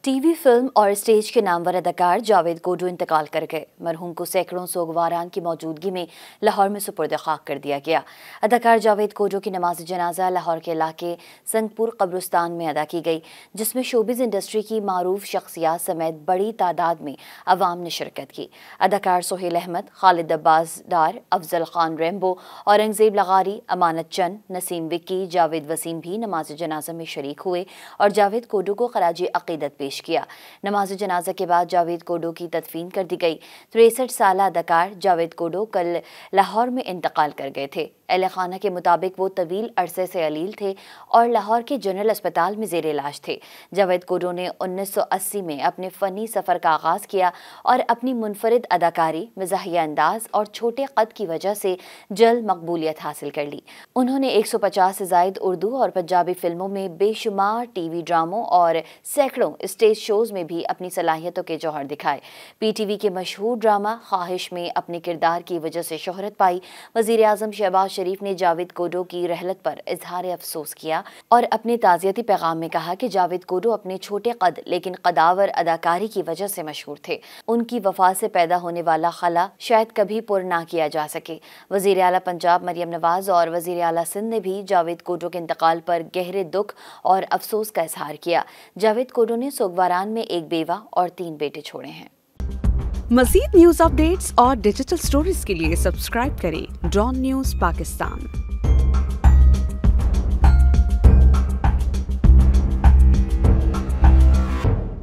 TV, film और stage के नामवर अदाकार जावेद कोडू इंतकाल कर गए। मरहूम को सैकड़ों सोगवारान की मौजूदगी में लाहौर में सुपुर्द खाक कर दिया गया। अदाकार जावेद कोडू की नमाज जनाजा लाहौर के इलाके संगपुर कब्रिस्तान में अदा की गई, जिसमें शोबिज़ इंडस्ट्री की मारूफ शख्सियात समेत बड़ी तादाद में अवाम ने शिरकत की। अदाकार सोहेल अहमद, खालिद अब्बास डार, अफजल खान रेम्बो, औरंगजेब लगारी, अमानत चंद, नसीम विक्की, जावेद वसीम भी नमाज जनाजा में शरीक हुए और जावेद कोडू को खराज अकीदत पेश किया। नमाज जनाजा के बाद जावेद कोडू की तदफीन कर दी गई। 63 साल अदाकार जावेद कोडू कल लाहौर में इंतकाल कर गए थे। अहले खाना के मुताबिक वो तवील अरसे से अलील थे और लाहौर के जनरल अस्पताल में जेर इलाज थे। जावेद कोडू ने 1980 में अपने फ़नी सफ़र का आगाज़ किया और अपनी मुनफरिद अदाकारी, मिज़ाहिया अंदाज और छोटे कद की वजह से जल्द मकबूलियत हासिल कर ली। उन्होंने 150 से ज़ायद उर्दू और पंजाबी फिल्मों में, बेशुमार टीवी ड्रामों और सैकड़ों स्टेज शोज़ में भी अपनी सलाहियतों के जौहर दिखाए। पीटीवी के मशहूर ड्रामा ख्वाहिश में अपने किरदार की वजह से शोहरत पाई। वज़ीर आज़म शहबाज शरीफ ने जावेद कोडू की रहलत पर इजहार अफसोस किया और अपने ताज़ियती पैगाम में कहा कि जावेद कोडू अपने छोटे कद लेकिन कदावर अदाकारी की वजह से मशहूर थे। उनकी वफात से पैदा होने वाला खला शायद कभी पुर ना किया जा सके। वज़ीर आला पंजाब मरियम नवाज और वज़ीर आला सिंध ने भी जावेद कोडू के इंतकाल पर गहरे दुख और अफसोस का इजहार किया। जावेद कोडू ने सोगवारान में एक बेवा और 3 बेटे छोड़े हैं। मज़ीद न्यूज़ अपडेट्स और डिजिटल स्टोरीज के लिए सब्सक्राइब करें डॉन न्यूज़ पाकिस्तान।